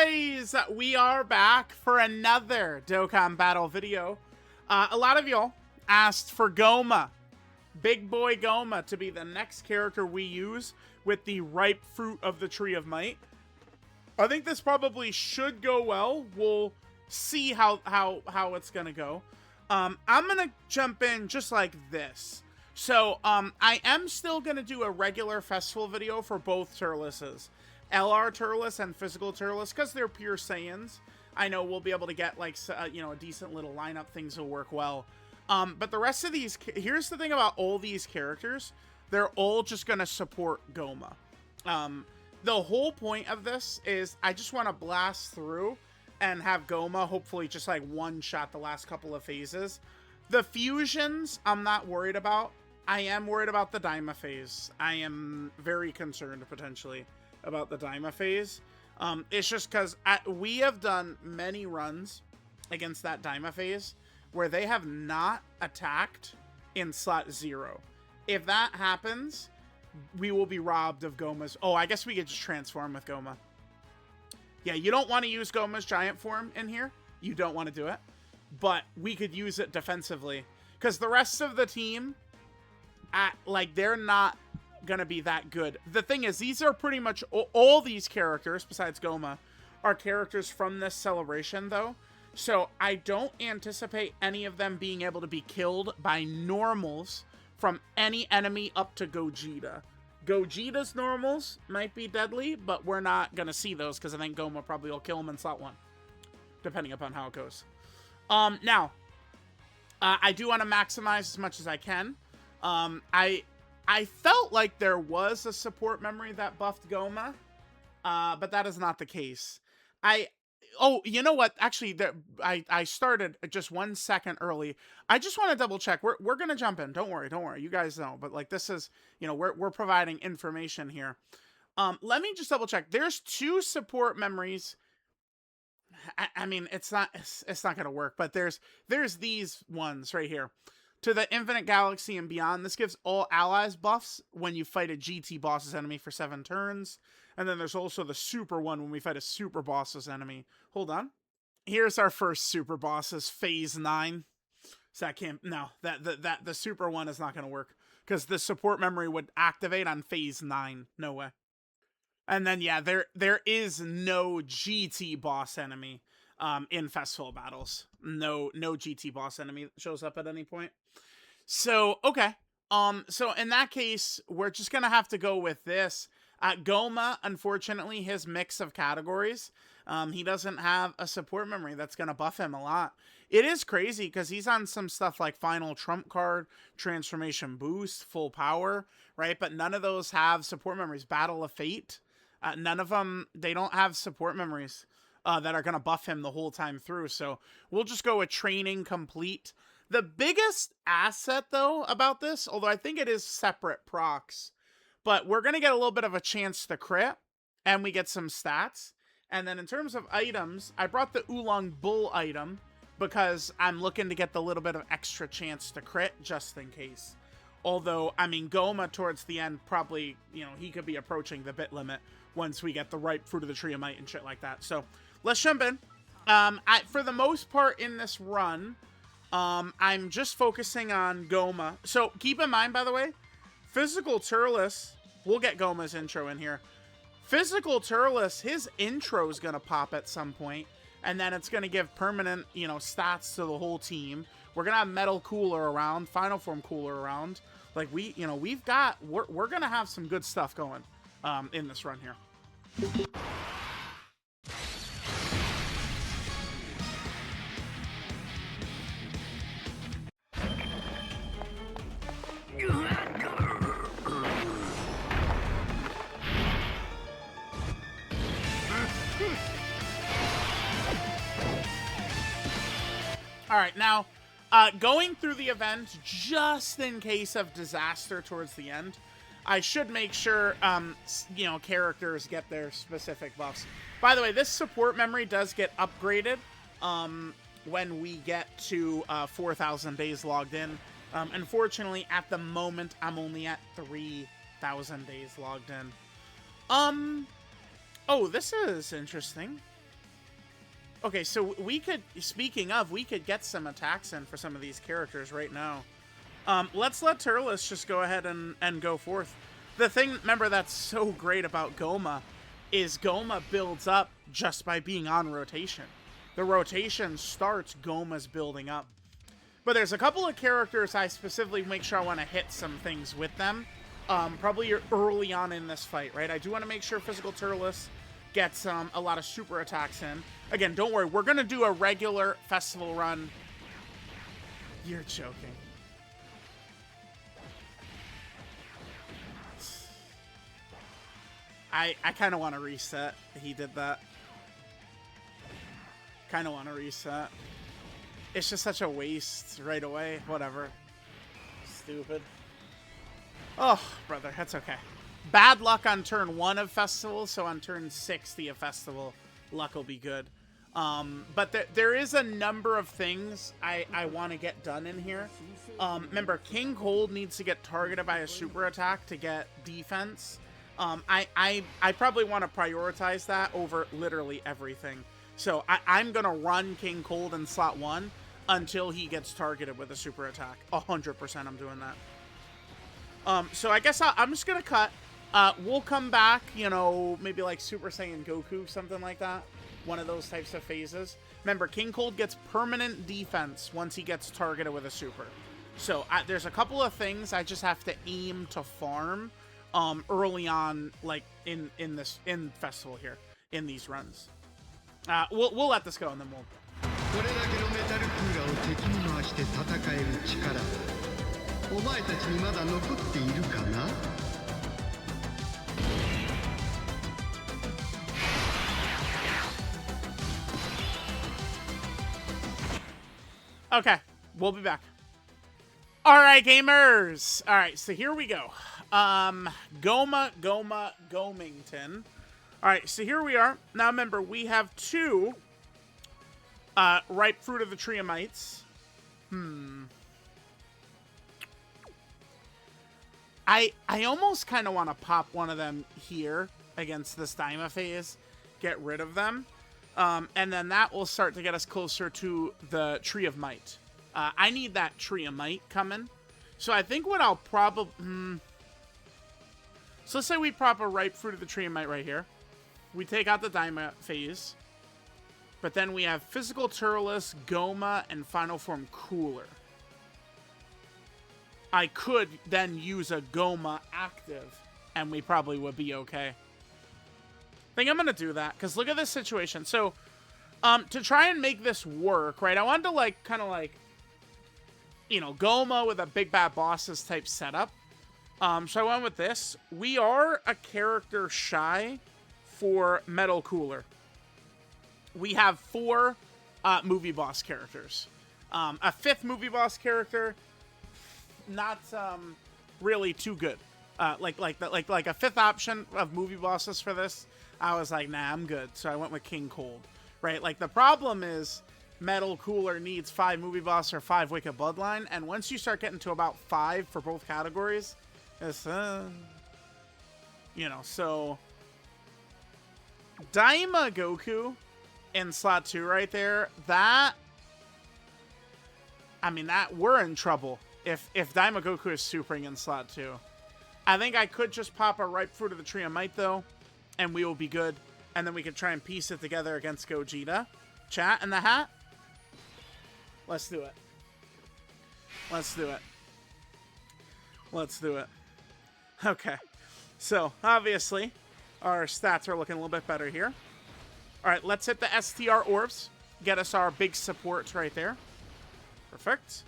guys, we are back for another Dokkan battle video. A lot of y'all asked for GOMAH, Big Boy GOMAH, to be the next character we use with the ripe fruit of the Tree of Might. I think this probably should go well. We'll see how it's gonna go. I'm gonna jump in just like this. So, I am still gonna do a regular festival video for both Turleses. LR Turles and Physical Turles, because they're pure Saiyans. I know we'll be able to get, like, you know, a decent little lineup. Things will work well. But the rest of these... Here's the thing about all these characters. They're all just going to support GOMAH. The whole point of this is I just want to blast through and have GOMAH hopefully just, like, one-shot the last couple of phases. The fusions, I'm not worried about. I am worried about the Daima phase. I am very concerned, potentially, about the Daima phase. It's just because we have done many runs against that Daima phase where they have not attacked in slot 0. If that happens, we will be robbed of GOMAH's... Oh, I guess we could just transform with GOMAH. Yeah, you don't want to use GOMAH's giant form in here. You don't want to do it. But we could use it defensively. Because the rest of the team, like, they're not gonna be that good. The thing is, these are pretty much all these characters besides GOMAH are characters from this celebration, though, so I don't anticipate any of them being able to be killed by normals from any enemy up to Gogeta. Gogeta's normals might be deadly, but we're not gonna see those because I think GOMAH probably will kill them in slot 1, depending upon how it goes. Now I do want to maximize as much as I can. I felt like there was a support memory that buffed GOMAH, but that is not the case. Oh, you know what? Actually, I started just 1 second early. I just want to double check. We're gonna jump in. Don't worry. You guys know. But like, this is, you know, we're providing information here. Let me just double check. There's 2 support memories. I mean, it's not gonna work. But there's these ones right here. To the Infinite Galaxy and Beyond, this gives all allies buffs when you fight a GT boss's enemy for 7 turns. And then there's also the super one when we fight a super boss's enemy. Hold on. Here's our first super boss's phase 9. So that can't... No, the super one is not going to work. Because the support memory would activate on phase 9. No way. And then, yeah, there is no GT boss enemy in festival battles. No GT boss enemy shows up at any point. So, okay. So in that case, we're just gonna have to go with this. GOMAH, unfortunately, his mix of categories, he doesn't have a support memory that's gonna buff him a lot. It is crazy because he's on some stuff like Final Trump Card, Transformation Boost, Full Power, right? But none of those have support memories. Battle of Fate, none of them, they don't have support memories that are gonna buff him the whole time through. So we'll just go with Training Complete. The biggest asset, though, about this, although I think it is separate procs, but we're going to get a little bit of a chance to crit, and we get some stats. And then in terms of items, I brought the Oolong Bull item because I'm looking to get the little bit of extra chance to crit, just in case. Although, I mean, GOMAH towards the end probably, you know, he could be approaching the bit limit once we get the ripe fruit of the Tree of Might and shit like that. So, let's jump in. For the most part in this run... I'm just focusing on GOMAH. So, keep in mind, by the way, Physical Turles, we'll get GOMAH's intro in here. Physical Turles, his intro is going to pop at some point, and then it's going to give permanent, you know, stats to the whole team. We're going to have Metal Cooler around, Final Form Cooler around. Like, we're going to have some good stuff going, in this run here. Alright, now, going through the event, just in case of disaster towards the end, I should make sure, you know, characters get their specific buffs. By the way, this support memory does get upgraded when we get to 4,000 days logged in. Unfortunately, at the moment, I'm only at 3,000 days logged in. Oh, this is interesting. Okay, so we could, speaking of, we could get some attacks in for some of these characters right now. Let's let Turles just go ahead and go forth. The thing, remember, that's so great about GOMAH is GOMAH builds up just by being on rotation. The rotation starts, GOMAH's building up. But there's a couple of characters I specifically make sure I want to hit some things with them. Probably early on in this fight, right? I do want to make sure Physical Turles gets a lot of super attacks in. Again, don't worry. We're going to do a regular festival run. You're joking. I kind of want to reset. He did that. Kind of want to reset. It's just such a waste right away. Whatever. Stupid. Oh, brother. That's okay. Bad luck on turn 1 of Festival, so on turn 60 of Festival, luck will be good. But there is a number of things I want to get done in here. Remember, King Cold needs to get targeted by a super attack to get defense. I probably want to prioritize that over literally everything. So I'm going to run King Cold in slot 1 until he gets targeted with a super attack. 100% I'm doing that. So I guess I'm just going to cut. We'll come back, you know, maybe like Super Saiyan Goku, something like that. One of those types of phases. Remember, King Cold gets permanent defense once he gets targeted with a super. So there's a couple of things I just have to aim to farm early on, like in Festival here, in these runs. We'll let this go and then we'll. Okay, we'll be back. All right, gamers. All right, so here we go. GOMAH, Gomington. All right, so here we are. Now remember, we have 2 ripe fruit of the tree of mites. I almost kind of want to pop one of them here against this Daima phase, get rid of them, and then that will start to get us closer to the Tree of Might. I need that Tree of Might coming. So I think what I'll probably... So let's say we pop a ripe fruit of the Tree of Might right here. We take out the Daima phase. But then we have Physical Turles, GOMAH, and Final Form Cooler. I could then use a GOMAH active, and we probably would be okay. I think I'm going to do that, because look at this situation. So, to try and make this work, right, I wanted to, like, kind of like, you know, GOMAH with a big bad bosses type setup. So I went with this. We are a character shy for Metal Cooler. We have 4 movie boss characters. A 5th movie boss character, not really too good. Like a 5th option of movie bosses for this, I was like, nah, I'm good. So I went with King Cold, right? Like the problem is Metal Cooler needs 5 movie boss or 5 Wicked Bloodline, and once you start getting to about 5 for both categories, it's you know, so Daima Goku in slot 2 right there, that, I mean, that we're in trouble if Daima Goku is supering in slot 2. I think I could just pop a ripe fruit of the Tree of Might though, and we will be good, and then we can try and piece it together against Gogeta. Chat in the hat? Let's do it. Let's do it. Let's do it. Okay. So, obviously, our stats are looking a little bit better here. Alright, let's hit the STR orbs. Get us our big supports right there. Perfect.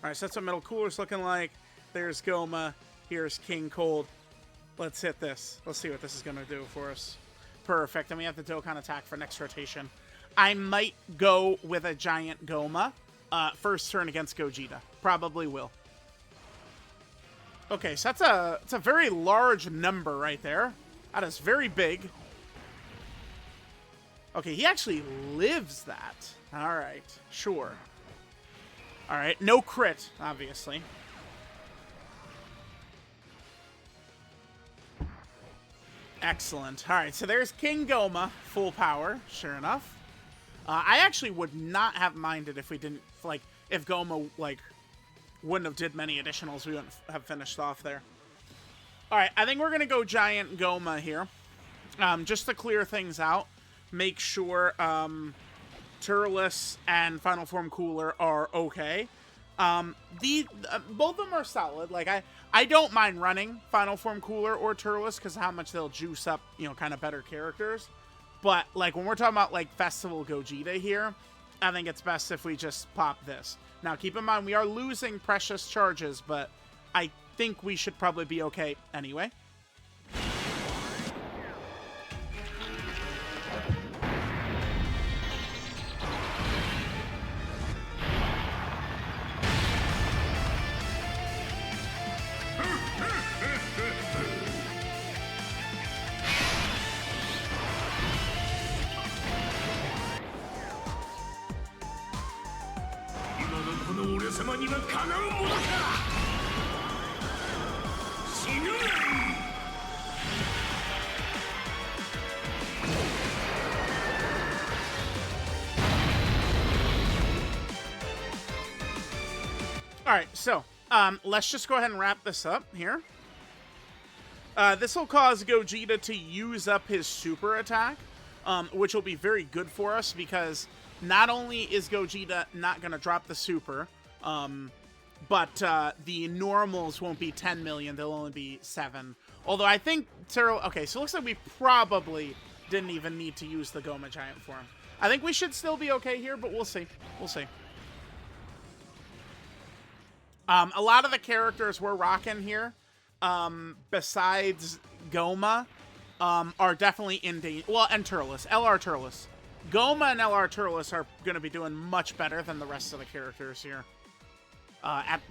Alright, so that's what Metal Cooler's looking like. There's GOMAH. Here's King Cold. Let's hit this. Let's see what this is going to do for us. Perfect. And we have the Dokkan attack for next rotation. I might go with a giant GOMAH. First turn against Gogeta. Probably will. Okay, so that's a very large number right there. That is very big. Okay, he actually lives that. Alright, sure. Alright, no crit, obviously. Excellent. Alright, so there's King GOMAH, full power, sure enough. I actually would not have minded if we didn't, like, if GOMAH, like, wouldn't have did many additionals. We wouldn't have finished off there. All right, I think we're going to go Giant GOMAH here. Just to clear things out. Make sure Turles and Final Form Cooler are okay. Both of them are solid. Like, I don't mind running Final Form Cooler or Turles because of how much they'll juice up, you know, kind of better characters. But, like, when we're talking about, like, Festival Gogeta here, I think it's best if we just pop this. Now, keep in mind, we are losing precious charges, but I think we should probably be okay anyway. Alright, so, let's just go ahead and wrap this up here. This will cause Gogeta to use up his super attack, which will be very good for us because not only is Gogeta not going to drop the super, but the normals won't be 10 million, they'll only be 7. Although I think okay, so it looks like we probably didn't even need to use the GOMAH Giant form. I think we should still be okay here, but we'll see. We'll see. A lot of the characters we're rocking here, besides GOMAH, are definitely in danger. Well, and Turles, LR Turles. GOMAH and LR Turles are going to be doing much better than the rest of the characters here.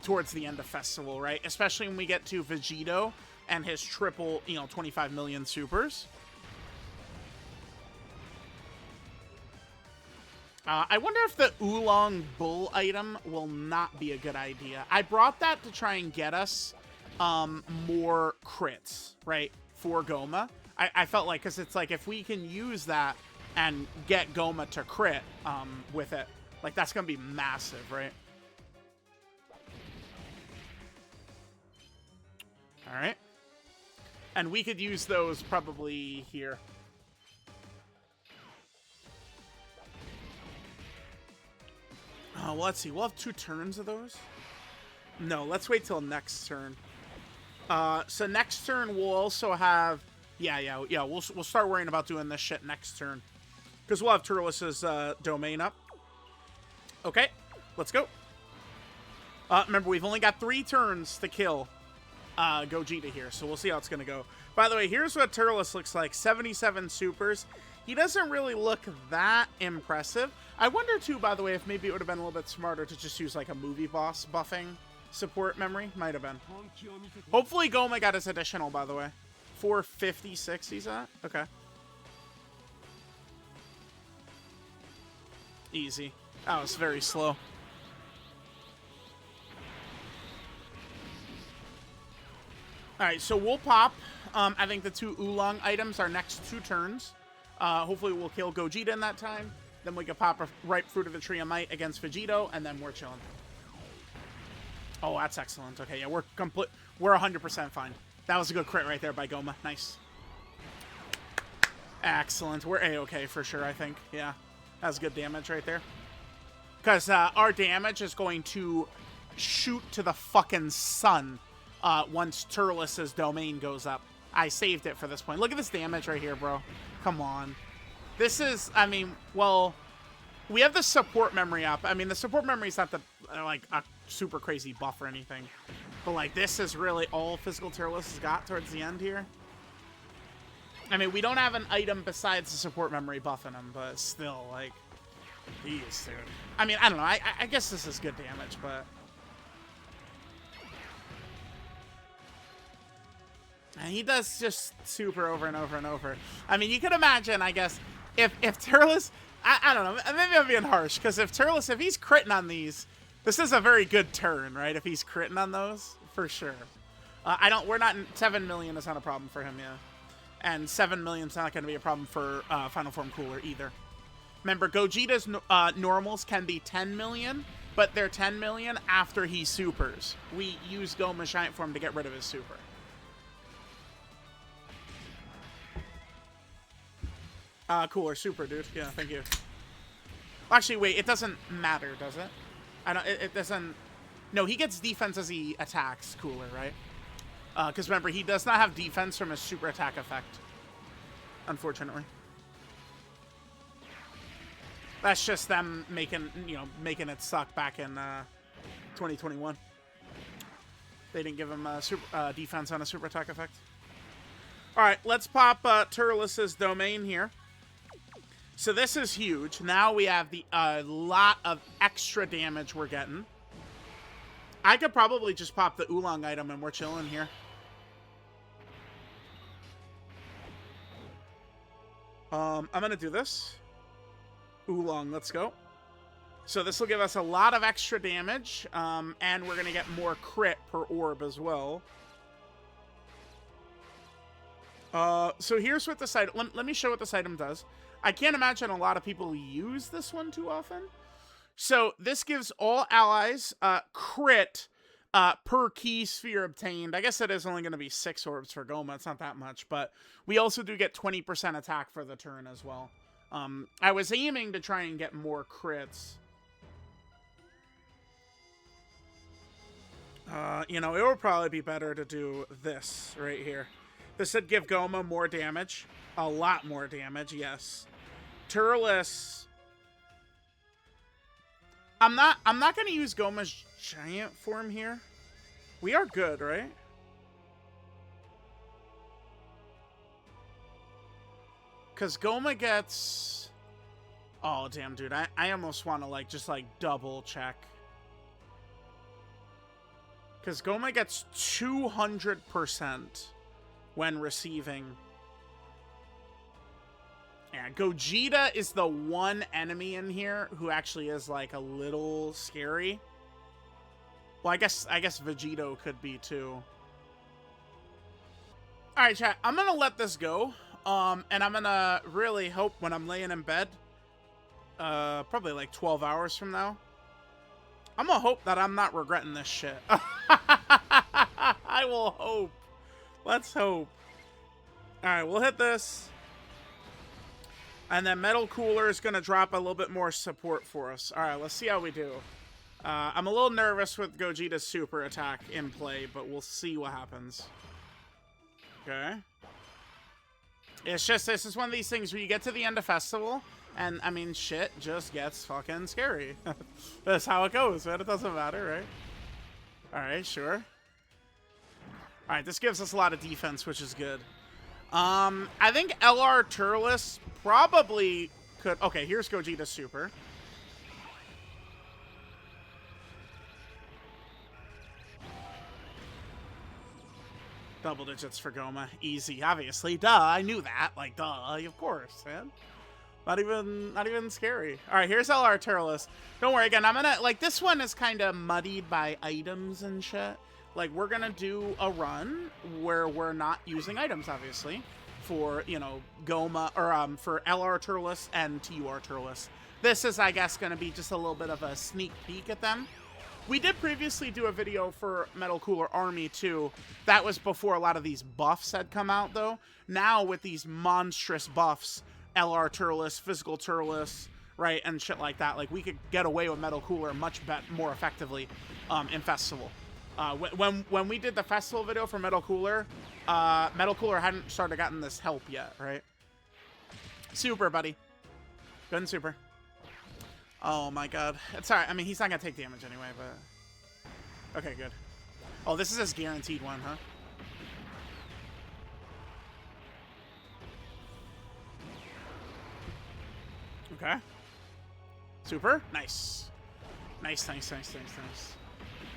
Towards the end of Festival, right? Especially when we get to Vegito and his triple, 25 million supers. I wonder if the Oolong Bull item will not be a good idea. I brought that to try and get us more crits, right, for GOMAH. I felt like, because it's like, if we can use that and get GOMAH to crit with it, like, that's going to be massive, right? All right. And we could use those probably here. Well, let's see. We'll have 2 turns of those. No, let's wait till next turn. So next turn we'll also have... Yeah. We'll start worrying about doing this shit next turn. Because we'll have Turles' domain up. Okay, let's go. Remember, we've only got 3 turns to kill Gogeta here, so we'll see how it's going to go. By the way, here's what Turles looks like. 77 supers. He doesn't really look that impressive. I wonder, too, by the way, if maybe it would have been a little bit smarter to just use, like, a movie boss buffing support memory. Might have been. Hopefully GOMAH got his additional, by the way. 456 he's at? Okay. Easy. That was very slow. Alright, so we'll pop, I think, the 2 Oolong items our next 2 turns. Hopefully we'll kill Gogeta in that time. Then we can pop a ripe fruit of the tree of might against Vegito, and then we're chilling. Oh, that's excellent. Okay, yeah, we're 100% fine. That was a good crit right there by GOMAH. Nice. Excellent. We're A-okay for sure, I think. Yeah, that's good damage right there. Because our damage is going to shoot to the fucking sun once Turles' domain goes up. I saved it for this point. Look at this damage right here, bro. Come on. This is, I mean, well, we have the support memory up. I mean, the support memory is not the, like, a super crazy buff or anything. But, like, this is really all Physical Turles has got towards the end here. I mean, we don't have an item besides the support memory buffing him, but still, like, jeez, dude. I mean, I don't know. I guess this is good damage, but... And he does just super over and over and over. I mean, you could imagine, I guess, if Turles... I don't know. Maybe I'm being harsh, because if Turles, if he's critting on these, this is a very good turn, right? If he's critting on those, for sure. We're not... 7 million is not a problem for him, yeah. And 7 million is not going to be a problem for Final Form Cooler either. Remember, Gogeta's normals can be 10 million, but they're 10 million after he supers. We use GOMAH Giant Form to get rid of his super. Cooler super, dude. Yeah, thank you. Actually, wait, it doesn't matter, does it? I don't. It doesn't. No, he gets defense as he attacks. Cooler, right? Because remember, he does not have defense from his super attack effect. Unfortunately. That's just them making, making it suck back in 2021. They didn't give him defense on a super attack effect. All right, let's pop Turles' domain here. So this is huge. Now we have the lot of extra damage we're getting. I could probably just pop the Oolong item and we're chilling here. I'm going to do this. Oolong, let's go. So this will give us a lot of extra damage, and we're going to get more crit per orb as well. So here's what this item... Let me show what this item does. I can't imagine a lot of people use this one too often. So this gives all allies crit per key sphere obtained. I guess it is only going to be 6 orbs for GOMAH. It's not that much, but we also do get 20% attack for the turn as well. I was aiming to try and get more crits. It would probably be better to do this right here. This would give GOMAH more damage. A lot more damage, yes. Turles. I'm not going to use GOMAH's giant form here. We are good, right? Because GOMAH gets... Oh, damn, dude. I almost want to, just double check. Because GOMAH gets 200% when receiving. Yeah, Gogeta is the one enemy in here who actually is, a little scary. Well, I guess Vegito could be, too. Alright, chat. I'm going to let this go. And I'm going to really hope when I'm laying in bed, probably 12 hours from now, I'm going to hope that I'm not regretting this shit. I will hope. Let's hope. Alright, we'll hit this. And then Metal Cooler is going to drop a little bit more support for us. Alright, let's see how we do. I'm a little nervous with Gogeta's super attack in play, but we'll see what happens. Okay. It's just, this is one of these things where you get to the end of Festival, and, I mean, shit just gets fucking scary. That's how it goes, man. It doesn't matter, right? Alright, sure. Alright, this gives us a lot of defense, which is good. I think LR Turles probably could... Okay, here's Gogeta's super. Double digits for GOMAH. Easy, obviously. Duh, I knew that. Duh, of course, man. Not even scary. All right, here's LR Turles. Don't worry, again, I'm gonna... this one is kind of muddied by items and shit. We're gonna do a run where we're not using items, obviously, for, GOMAH, or, for LR Turles and TUR Turles. This is, I guess, gonna be just a little bit of a sneak peek at them. We did previously do a video for Metal Cooler Army, too. That was before a lot of these buffs had come out, though. Now, with these monstrous buffs, LR Turles, Physical Turles, right, and shit like that, we could get away with Metal Cooler much more effectively in Festival. When we did the Festival video for Metal Cooler hadn't started getting this help yet, right? Super, buddy. Good and super. Oh my god. It's alright. I mean, he's not gonna take damage anyway, but... Okay, good. Oh, this is his guaranteed one, huh? Okay. Super. Nice. Nice.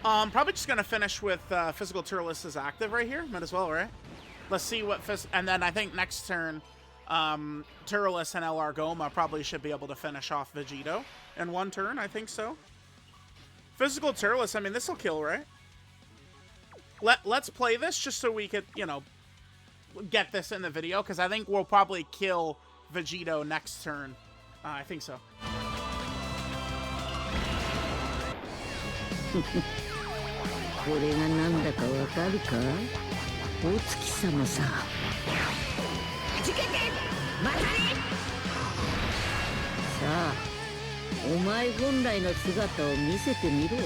Probably just gonna finish with Physical Turles is active right here. Might as well, right? Let's see what... And then I think next turn... Turles and LR GOMAH probably should be able to finish off Vegito in one turn. I think so. Physical Turles, I mean, this will kill, right? Let's play this just so we could, get this in the video, because I think we'll probably kill Vegito next turn I think so. これがなんだかわかるか？お月様さ。じけてまたね。さあ、お前本来の姿を見せてみろ。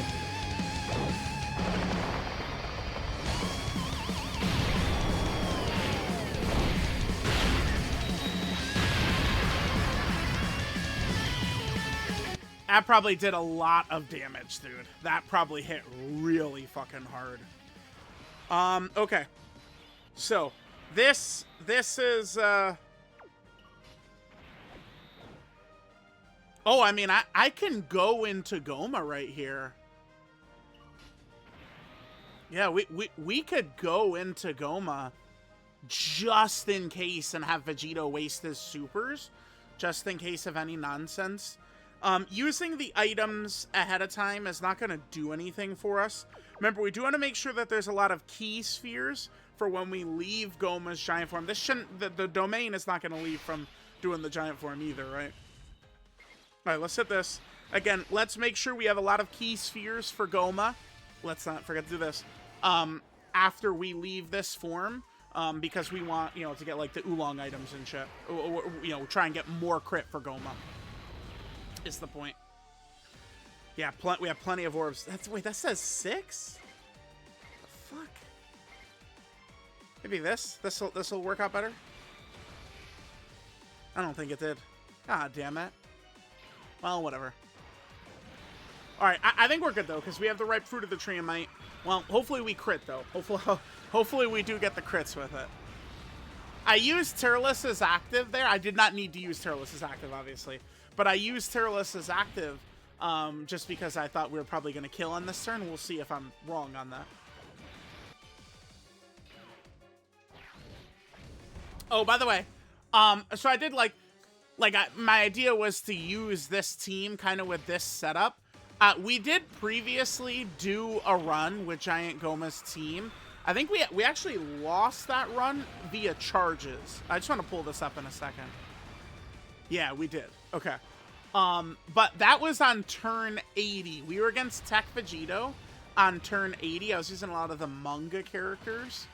That probably did a lot of damage, dude. That probably hit really fucking hard. Okay. So, this is, oh, I mean, I can go into GOMAH right here. Yeah, we could go into GOMAH just in case and have Vegito waste his supers, just in case of any nonsense. Using the items ahead of time is not going to do anything for us. Remember, we do want to make sure that there's a lot of key spheres for when we leave GOMAH's giant form. This shouldn't, the domain is not going to leave from doing the giant form either, right? All right, let's hit this. Again, let's make sure we have a lot of key spheres for GOMAH. Let's not forget to do this. After we leave this form, because we want, you know, to get like the oolong items and shit. Or, you know, try and get more crit for GOMAH. Is the point. Yeah, we have plenty of orbs. Wait, that says 6? The fuck? Maybe this'll work out better? I don't think it did. God damn it. Well, whatever. Alright, I think we're good though, because we have the ripe fruit of the tree and might. Well, hopefully we crit though. Hopefully we do get the crits with it. I used Tyrolus as active there. I did not need to use Tyrolus as active, obviously. But I used Tyrolus as active just because I thought we were probably going to kill on this turn. We'll see if I'm wrong on that. Oh, by the way, so I did my idea was to use this team kind of with this setup. We did previously do a run with Giant GOMAH's team. I think we actually lost that run via charges. I just want to pull this up in a second. Yeah, we did. Okay. But that was on turn 80. We were against Tech Vegito on turn 80. I was using a lot of the manga characters.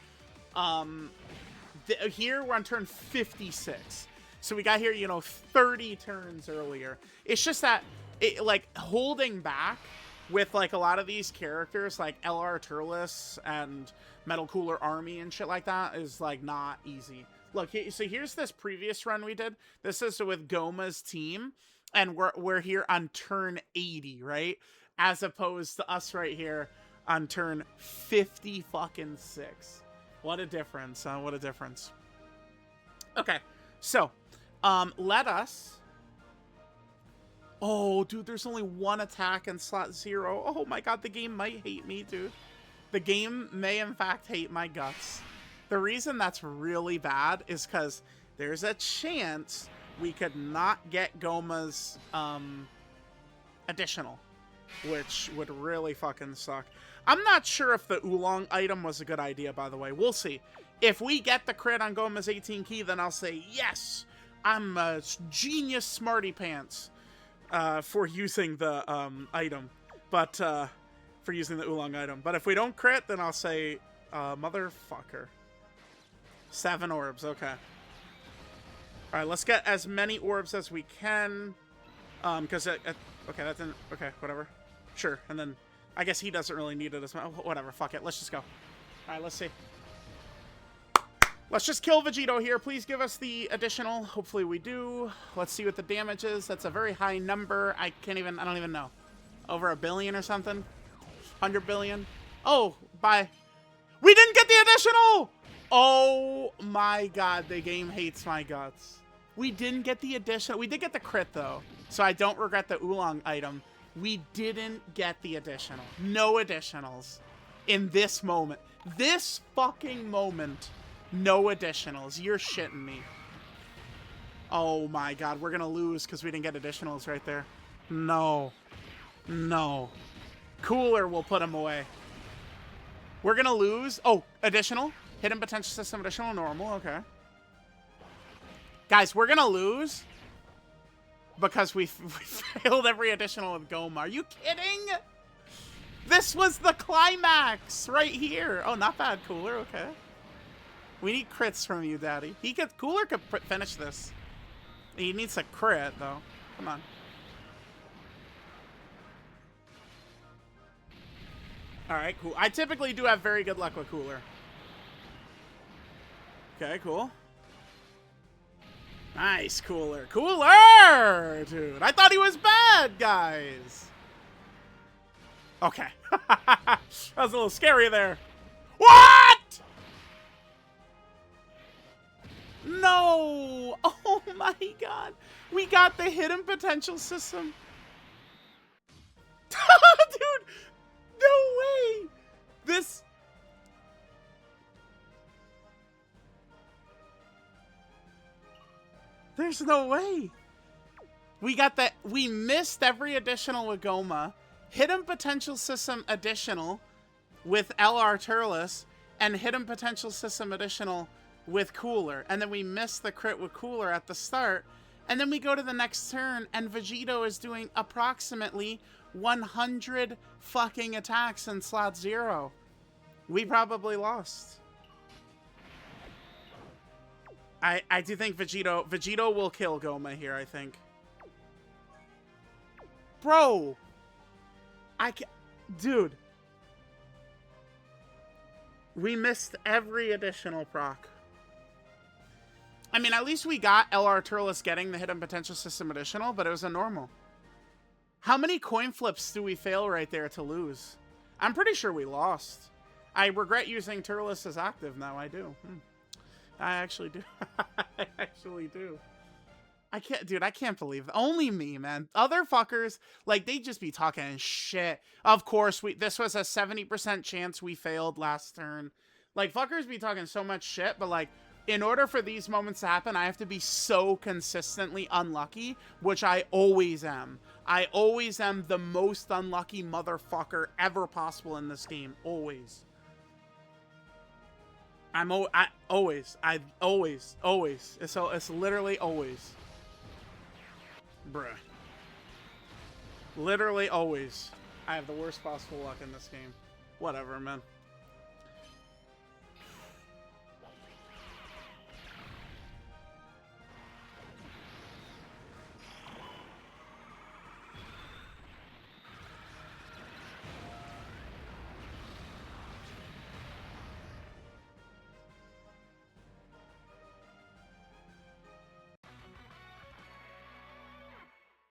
Here we're on turn 56. So we got here, you know, 30 turns earlier. It's just that, like, holding back with, like, a lot of these characters, like LR Turles and Metal Cooler Army and shit like that is, like, not easy. Look, so here's this previous run we did. This is with GOMAH's team, and we're here on turn 80, right? As opposed to us right here on turn 50 fucking 6. What a difference, huh? What a difference. Okay, so let us. Oh, dude, there's only one attack in slot 0. Oh my god, the game might hate me, dude. The game may in fact hate my guts. The reason that's really bad is because there's a chance we could not get GOMAH's additional, which would really fucking suck. I'm not sure if the oolong item was a good idea, by the way. We'll see. If we get the crit on GOMAH's 18 key, then I'll say, yes, I'm a genius smarty pants for using the item. But, for using the oolong item. But if we don't crit, then I'll say, motherfucker. 7 orbs, okay. Alright, let's get as many orbs as we can. Because, okay, that didn't, okay, whatever. Sure, and then, I guess he doesn't really need it as much. Whatever, fuck it, let's just go. Alright, let's see. Let's just kill Vegito here. Please give us the additional. Hopefully we do. Let's see what the damage is. That's a very high number. I don't even know. Over 1 billion or something? 100 billion? Oh, bye. We didn't get the additional! Oh my god, the game hates my guts. We didn't get the additional. We did get the crit though, so I don't regret the oolong item. We didn't get the additional. No additionals in this moment. This fucking moment, no additionals. You're shitting me. Oh my god, we're gonna lose because we didn't get additionals right there. No. No. Cooler will put him away. We're gonna lose. Oh, additional? Hidden potential system, additional, normal, okay. Guys, we're gonna lose. because we failed every additional with GOMAH. Are you kidding? This was the climax right here. Oh, not bad, Cooler. Okay. We need crits from you, Daddy. Cooler could finish this. He needs a crit, though. Come on. Alright, cool. I typically do have very good luck with Cooler. Okay, cool. Nice, Cooler. Cooler! Dude, I thought he was bad, guys. Okay. That was a little scary there. What? No! Oh my god. We got the hidden potential system. Dude! No way! This... There's no way. We got that. We missed every additional with GOMAH. Hidden potential system additional with LR Turles. And hidden potential system additional with Cooler. And then we missed the crit with Cooler at the start. And then we go to the next turn and Vegito is doing approximately 100 fucking attacks in slot 0. We probably lost. I do think Vegito will kill GOMAH here, I think. Bro! Dude. We missed every additional proc. I mean, at least we got LR Turles getting the hidden potential system additional, but it was a normal. How many coin flips do we fail right there to lose? I'm pretty sure we lost. I regret using Turles as active now. I do. I actually do. I actually do. I can't, dude, I can't believe it. Only me, man. Other fuckers, like, they just be talking shit. Of course, this was a 70% chance we failed last turn. Like, fuckers be talking so much shit, but, like, in order for these moments to happen, I have to be so consistently unlucky, which I always am. I always am the most unlucky motherfucker ever possible in this game. Always. Always. It's literally always. Bruh. Literally always. I have the worst possible luck in this game. Whatever, man.